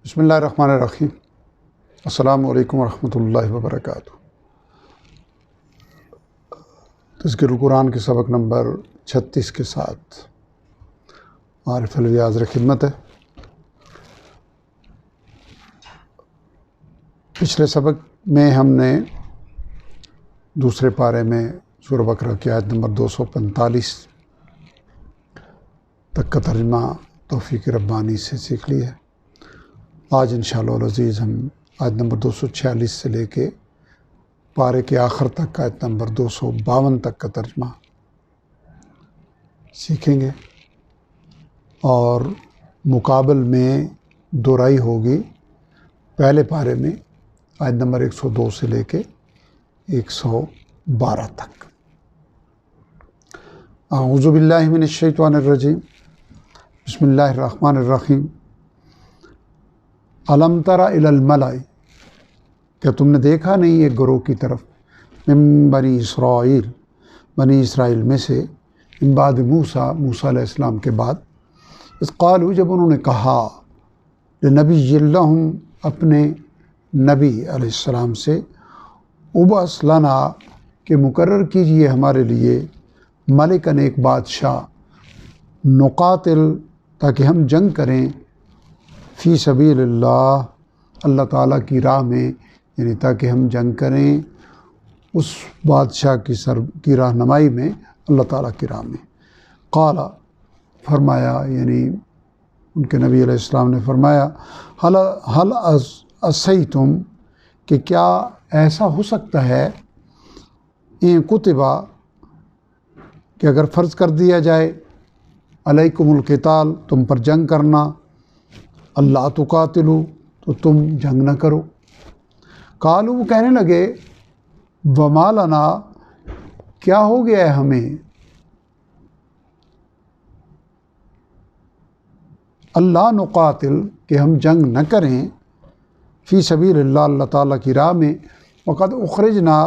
بسم اللہ الرحمن الرحیم۔ السلام علیکم ورحمۃ اللہ وبرکاتہ۔ تذکر القرآن کے سبق نمبر 36 کے ساتھ عارف علوی حاضر خدمت ہے۔ پچھلے سبق میں ہم نے دوسرے پارے میں سورہ بقرہ کی آیت نمبر 245 تک کا ترجمہ توفیق ربانی سے سیکھ لی ہے۔ آج انشاءاللہ العزیز ہم آیت نمبر 246 سے لے کے پارے کے آخر تک آیت نمبر 252 تک کا ترجمہ سیکھیں گے، اور مقابل میں دہرائی ہوگی پہلے پارے میں آیت نمبر 102 سے لے کے 112 تک۔ اعوذ باللہ من الشیطان الرجیم، بسم اللہ الرحمن الرحیم۔ الم تر الی الملأ، کیا تم نے دیکھا نہیں ایک گروہ کی طرف، من بنی اسرائیل میں سے، من بعد موسیٰ علیہ السلام کے بعد، اذ قالوا، جب انہوں نے کہا، لنبی لہم، اپنے نبی علیہ السلام سے، ابعث لنا، کہ مقرر کیجئے ہمارے لیے، ملکن، ایک بادشاہ، نقاتل، تاکہ ہم جنگ کریں، فی سبیل اللہ تعالیٰ کی راہ میں، یعنی تاکہ ہم جنگ کریں اس بادشاہ کی رہنمائی میں، اللہ تعالیٰ کی راہ میں۔ قال، فرمایا، یعنی ان کے نبی علیہ السلام نے فرمایا، حل عصیتم، کہ کیا ایسا ہو سکتا ہے، ان کتبہ، کہ اگر فرض کر دیا جائے، علیکم القتال، تم پر جنگ کرنا، اللہ تقاتلو، تو تم جنگ نہ کرو۔ قالوا، وہ کہنے لگے، وما لنا، کیا ہو گیا ہے ہمیں، اللہ نقاتل، کہ ہم جنگ نہ کریں، فی سبیل اللہ تعالیٰ کی راہ میں، وقد اخرجنا،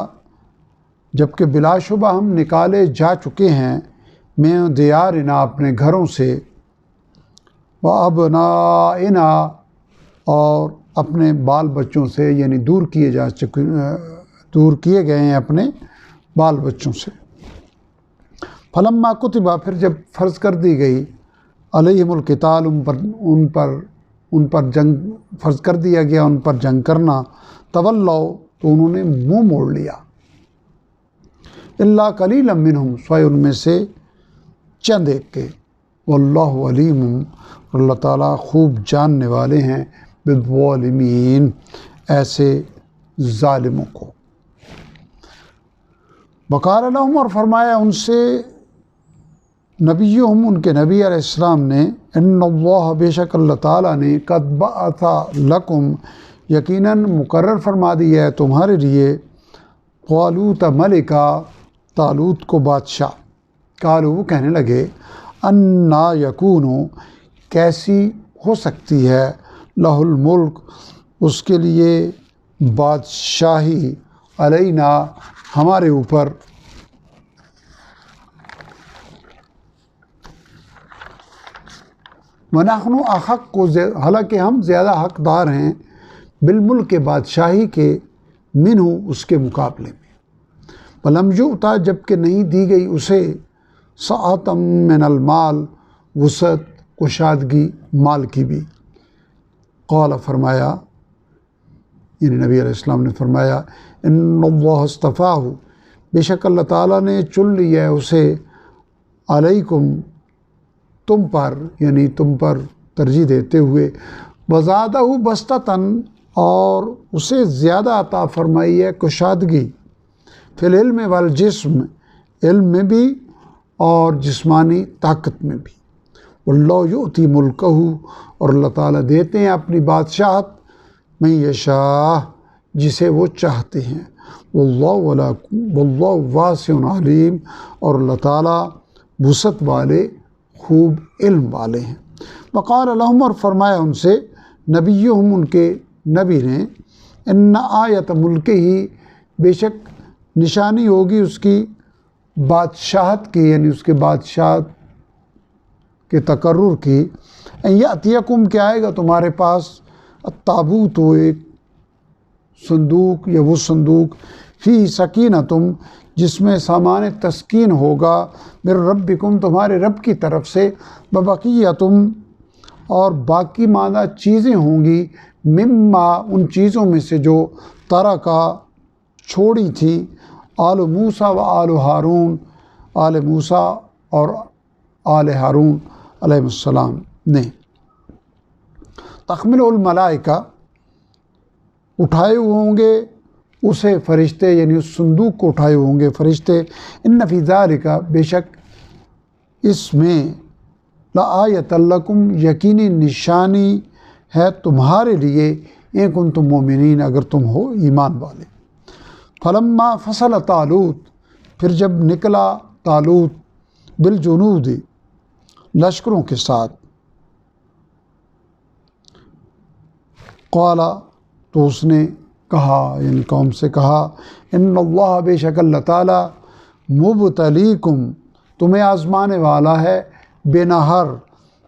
جبکہ بلا شبہ ہم نکالے جا چکے ہیں، من دیارنا، اپنے گھروں سے، وَأَبْنَائِنَا، اور اپنے بال بچوں سے، یعنی دور کیے گئے ہیں اپنے بال بچوں سے۔ فَلَمَّا كُتِبَ، پھر جب فرض کر دی گئی، علیہم القتال، ان پر جنگ فرض کر دیا گیا، ان پر جنگ کرنا، تولوا، تو انہوں نے منہ موڑ لیا، الا قلیلا منہم، سوائے ان میں سے چند ایک کے، واللہ علیم، اللہ تعالیٰ خوب جاننے والے ہیں، بالظالمین، ایسے ظالموں کو۔ وقال لهم، اور فرمایا ان سے نبیہم، ان کے نبی علیہ السلام نے، ان اللہ، بے شک اللہ تعالیٰ نے، قد بعث لکم، یقیناً مقرر فرما دیا ہے تمہارے لیے، طالوت ملکا، طالوت کو بادشاہ۔ قالوا، وہ کہنے لگے، انا یکون، کیسی ہو سکتی ہے، لہ الملک، اس کے لیے بادشاہی، علینا، ہمارے اوپر، ونحن احق، حالانکہ ہم زیادہ حقدار ہیں، بالملک، بادشاہی کے، منہ، اس کے مقابلے میں۔ ولم یؤتا، جبکہ نہیں دی گئی اسے، سعۃ من المال، وسعت، کشادگی مال کی بھی۔ قال، فرمایا، یعنی نبی علیہ السلام نے فرمایا، ان اللہ اصطفاہ، بے شک اللہ تعالیٰ نے چن لیا ہے اسے، علیکم، تم پر، یعنی تم پر ترجیح دیتے ہوئے، وزادہ بسطۃ، اور اسے زیادہ عطا فرمائی ہے کشادگی، فی العلم والجسم، علم میں بھی اور جسمانی طاقت میں بھی۔ واللہ یؤتی ملکہ، اور اللہ تعالیٰ دیتے ہیں اپنی بادشاہت، من یشاء، جسے وہ چاہتے ہیں، واللہ واسع علیم، اور اللہ تعالیٰ وسعت والے، خوب علم والے ہیں۔ وقال لہم، اور فرمایا ان سے، نبیہم، ان کے نبی نے، ان آیت ملک ہی، بے شک نشانی ہوگی اس کی بادشاہت کی، یعنی اس کے بادشاہت کے تقرر کی، ان یاتیکم، کہ آئے گا تمہارے پاس، التابوت و ایک صندوق یا وہ صندوق فی سکینتم جس میں سامان تسکین ہوگا من ربکم تمہارے رب کی طرف سے ببقیتم اور باقی ماندہ چیزیں ہوں گی مما ان چیزوں میں سے جو ترکا چھوڑی تھی آل موسیٰ و آل ہارون آل موسیٰ اور آل ہارون علیہ السلام نے تحمل الملائکہ اٹھائے ہوئے ہوں گے اسے فرشتے یعنی اس صندوق کو اٹھائے ہوں گے فرشتے ان فی ذالک بے شک اس میں لآیۃ لکم یقینی نشانی ہے تمہارے لیے ان کنتم مومنین اگر تم ہو ایمان والے فلما فصل طالوت پھر جب نکلا طالوت بالجنود لشکروں کے ساتھ قال تو اس نے کہا یعنی قوم سے کہا ان اللہ بے شک اللہ تعالیٰ مبتلیکم تمہیں آزمانے والا ہے بے نہر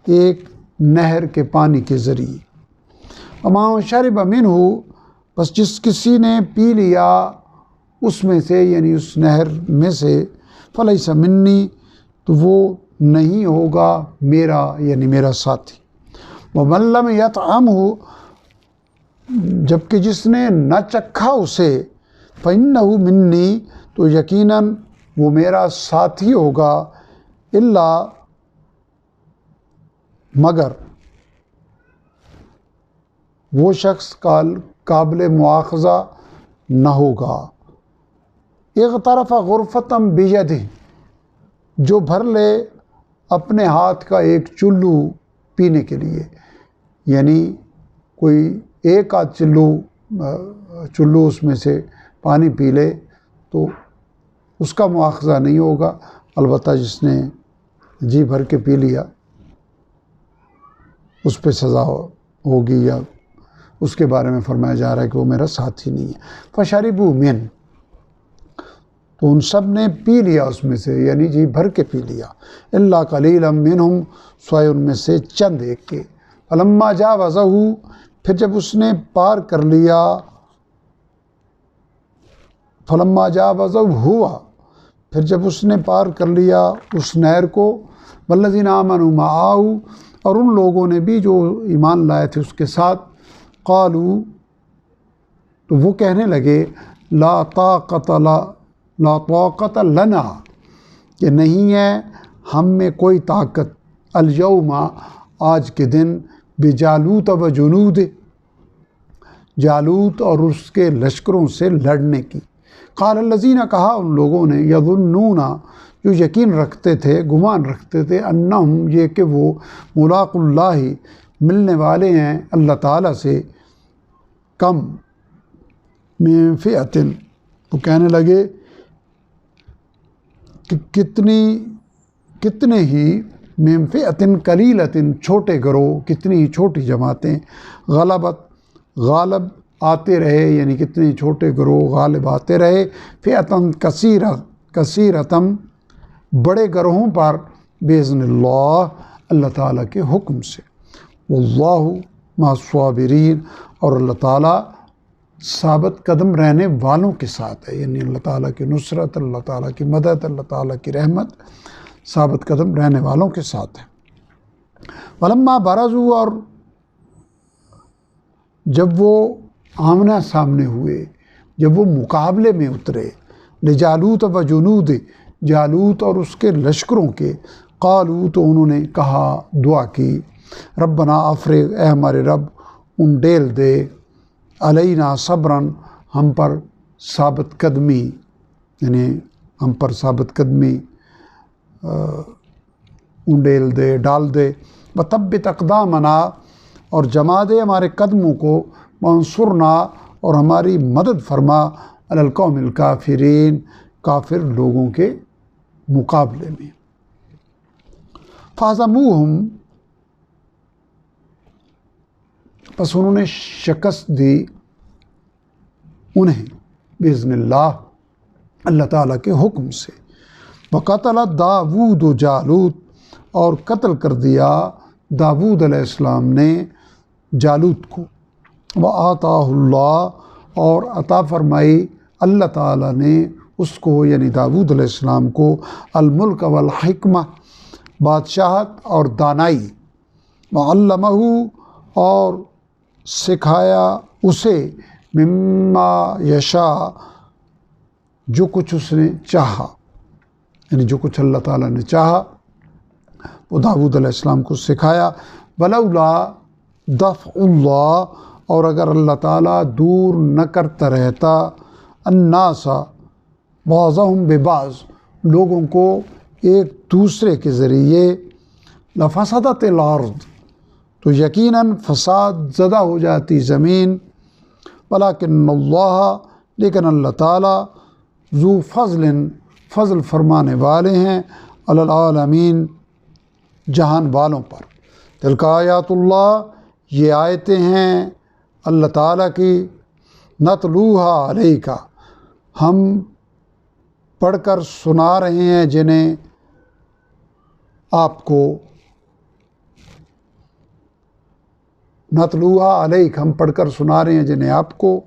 ایک نہر کے پانی کے ذریعے اما شرب منہ بس جس کسی نے پی لیا اس میں سے یعنی اس نہر میں سے فلیس منی تو وہ نہیں ہوگا میرا یعنی میرا ساتھی ومن لم یطعمہ جبکہ جس نے نہ چکھا اسے فإنہ منی تو یقیناً وہ میرا ساتھی ہوگا الا مگر وہ شخص قابل مواخذہ نہ ہوگا اغترف غرفتم بیدہ جو بھر لے اپنے ہاتھ کا ایک چلو پینے کے لیے یعنی کوئی ایک آدھ چلو اس میں سے پانی پی لے تو اس کا مواخذہ نہیں ہوگا البتہ جس نے جی بھر کے پی لیا اس پہ سزا ہوگی یا اس کے بارے میں فرمایا جا رہا ہے کہ وہ میرا ساتھی نہیں ہے فشربوا من تو ان سب نے پی لیا اس میں سے یعنی جی بھر کے پی لیا الا قلیلا منہم سوائے ان میں سے چند ایک کے فلما جاوزہ پھر جب اس نے پار کر لیا فلما جاوزہ ہوا پھر جب اس نے پار کر لیا اس نہر کو والذین آمنوا معہ اور ان لوگوں نے بھی جو ایمان لائے تھے اس کے ساتھ قالوا تو وہ کہنے لگے لا طاقت لنا کہ نہیں ہے ہم میں کوئی طاقت الیوم آج کے دن بجالوت و جنود جالوت اور اس کے لشکروں سے لڑنے کی قال الذین کہا ان لوگوں نے یظنون جو یقین رکھتے تھے گمان رکھتے تھے انہم یہ کہ وہ ملاق اللہ ملنے والے ہیں اللہ تعالیٰ سے کم من فئتن تو کہنے لگے کہ کتنے ہی من فئتن قلیلتن چھوٹے گروہ کتنی ہی چھوٹی جماعتیں غالب آتے رہے یعنی کتنے چھوٹے گروہ غالب آتے رہے فئتن کثیرتم بڑے گروہوں پر باذن اللہ تعالیٰ کے حکم سے واللہ مع الصابرین اور اللہ تعالیٰ ثابت قدم رہنے والوں کے ساتھ ہے یعنی اللہ تعالیٰ کی نصرت اللہ تعالیٰ کی مدد اللہ تعالیٰ کی رحمت ثابت قدم رہنے والوں کے ساتھ ہے ولما برزوا اور جب وہ آمنا سامنے ہوئے جب وہ مقابلے میں اترے لجالوت و جنود جالوت اور اس کے لشکروں کے قالوا تو انہوں نے کہا دعا کی ربنا افرغ اے ہمارے رب ڈیل دے علینا صبرن ہم پر ثابت قدمی یعنی ہم پر ثابت قدمی ڈیل دے ڈال دے وثبت اقدامنا اور جما دے ہمارے قدموں کو وانصرنا اور ہماری مدد فرما علی القوم الکافرین کافر لوگوں کے مقابلے میں فہزموہم پس انہوں نے شکست دی انہیں باذن اللہ تعالیٰ کے حکم سے وقتل داود و جالوت اور قتل کر دیا داود علیہ السلام نے جالوت کو وآتاہ اللہ، اور عطا فرمائی اللہ تعالیٰ نے اس کو یعنی داؤد علیہ السلام کو الملک والحکمہ، بادشاہت اور دانائی، وعلمہ، اور سکھایا اسے مما یشاء، جو کچھ اس نے چاہا، یعنی جو کچھ اللہ تعالیٰ نے چاہا وہ داؤد علیہ السلام کو سکھایا۔ ولولا دفع اللہ، اور اگر اللہ تعالیٰ دور نہ کرتا رہتا الناس بعضهم ببعض، لوگوں کو ایک دوسرے کے ذریعے، لفسدت الارض، تو یقیناً فساد زدہ ہو جاتی زمین، ولکن اللہ، لیکن اللہ تعالیٰ ذو فضل، فضل فرمانے والے ہیں، علی العالمین، جہان والوں پر۔ تلک آیات اللہ، یہ آیتیں ہیں اللہ تعالیٰ کی، نتلوہا علیکا، ہم پڑھ کر سنا رہے ہیں جنہیں آپ کو، نتلوہا علیک، ہم پڑھ کر سنا رہے ہیں جنہیں آپ کو،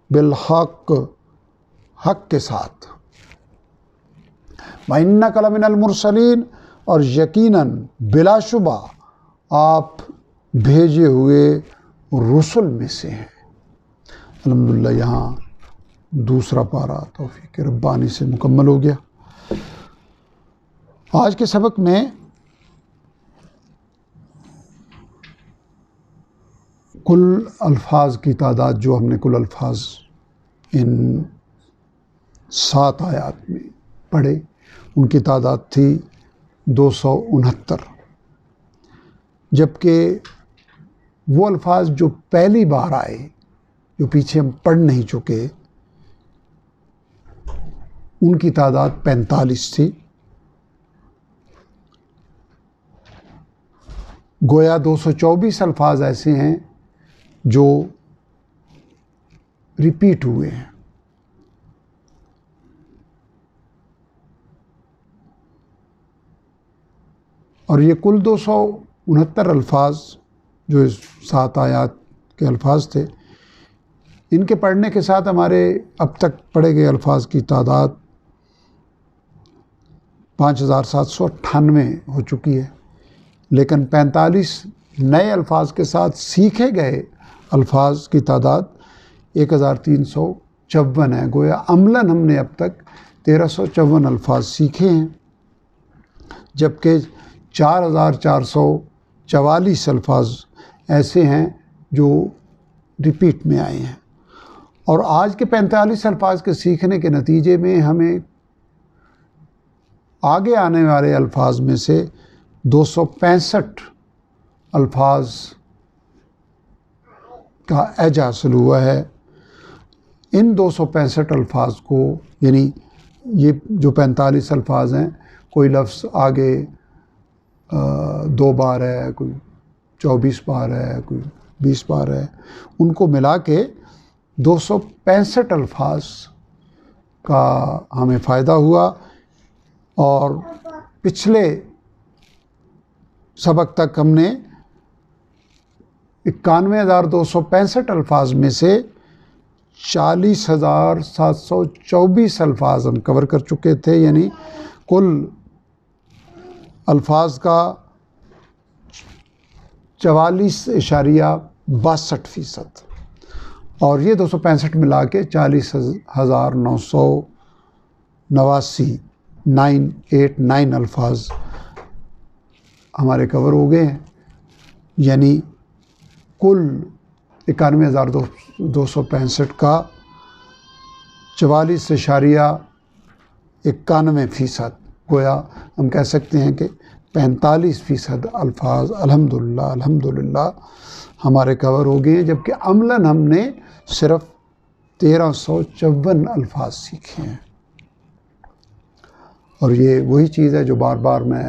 بالحق، حق کے ساتھ، وَإِنَّكَ لَمِنَ الْمُرْسَلِينَ، اور یقیناً بلا شبہ آپ بھیجے ہوئے رسل میں سے ہیں۔ الحمدللہ یہاں دوسرا پارہ توفیق ربانی سے مکمل ہو گیا۔ آج کے سبق میں کل الفاظ کی تعداد، جو ہم نے کل الفاظ ان 7 آیات میں پڑھے، ان کی تعداد تھی 269، جبکہ وہ الفاظ جو پہلی بار آئے، جو پیچھے ہم پڑھ نہیں چکے، ان کی تعداد 45 تھی۔ گویا 224 الفاظ ایسے ہیں جو ریپیٹ ہوئے ہیں۔ اور یہ کل 269 الفاظ جو اس 7 آیات کے الفاظ تھے، ان کے پڑھنے کے ساتھ ہمارے اب تک پڑھے گئے الفاظ کی تعداد 5798 ہو چکی ہے، لیکن 45 نئے الفاظ کے ساتھ سیکھے گئے الفاظ کی تعداد 1354 ہے۔ گویا عملاً ہم نے اب تک 1354 الفاظ سیکھے ہیں، جبکہ 4444 الفاظ ایسے ہیں جو ریپیٹ میں آئے ہیں۔ اور آج کے 45 الفاظ کے سیکھنے کے نتیجے میں ہمیں آگے آنے والے الفاظ میں سے 265 الفاظ کا اعجاز حاصل ہوا ہے۔ ان 265 الفاظ کو، یعنی یہ جو 45 الفاظ ہیں، کوئی لفظ آگے 2 بار ہے، کوئی 24 بار ہے، کوئی 20 بار ہے، ان کو ملا کے 265 الفاظ کا ہمیں فائدہ ہوا۔ اور پچھلے سبق تک ہم نے 91,265 الفاظ میں سے 40,724 الفاظ ہم کور کر چکے تھے، یعنی کل الفاظ کا 44.62%، اور یہ 265 ملا کے 40,989 الفاظ ہمارے کور ہو گئے ہیں، یعنی کل 91,265 کا 44.91%، گویا ہم کہہ سکتے ہیں کہ 45% الفاظ الحمدللہ ہمارے کور ہو گئے ہیں، جبکہ عملاً ہم نے صرف 1354 الفاظ سیکھے ہیں۔ اور یہ وہی چیز ہے جو بار بار میں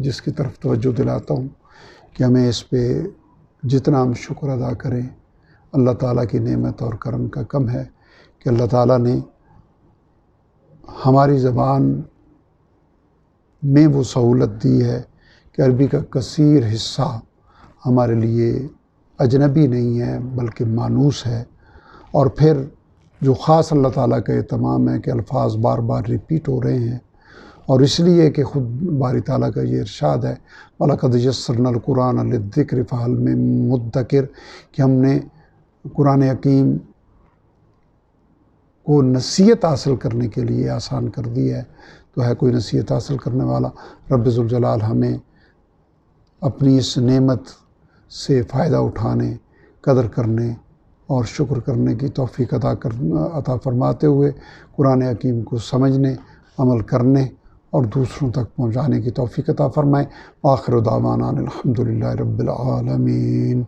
جس کی طرف توجہ دلاتا ہوں کہ ہمیں اس پہ جتنا ہم شکر ادا کریں، اللہ تعالیٰ کی نعمت اور کرم کا کم ہے کہ اللہ تعالیٰ نے ہماری زبان میں وہ سہولت دی ہے کہ عربی کا کثیر حصہ ہمارے لیے اجنبی نہیں ہے بلکہ مانوس ہے۔ اور پھر جو خاص اللہ تعالیٰ کا اہتمام ہے کہ الفاظ بار بار ریپیٹ ہو رہے ہیں، اور اس لیے کہ خود باری تعالیٰ کا یہ ارشاد ہے وَلَقَدْ يَسَّرْنَا الْقُرْآنَ لِلذِّكْرِ فَهَلْ مِن مُدَّكِرٍ، کہ ہم نے قرآن حکیم کو نصیحت حاصل کرنے کے لیے آسان کر دی ہے، تو ہے کوئی نصیحت حاصل کرنے والا۔ رب ذوالجلال ہمیں اپنی اس نعمت سے فائدہ اٹھانے، قدر کرنے اور شکر کرنے کی توفیق عطا فرماتے ہوئے قرآن حکیم کو سمجھنے، عمل کرنے اور دوسروں تک پہنچانے کی توفیق عطا فرمائے۔ آخر دعوانا الحمدللہ رب العالمین۔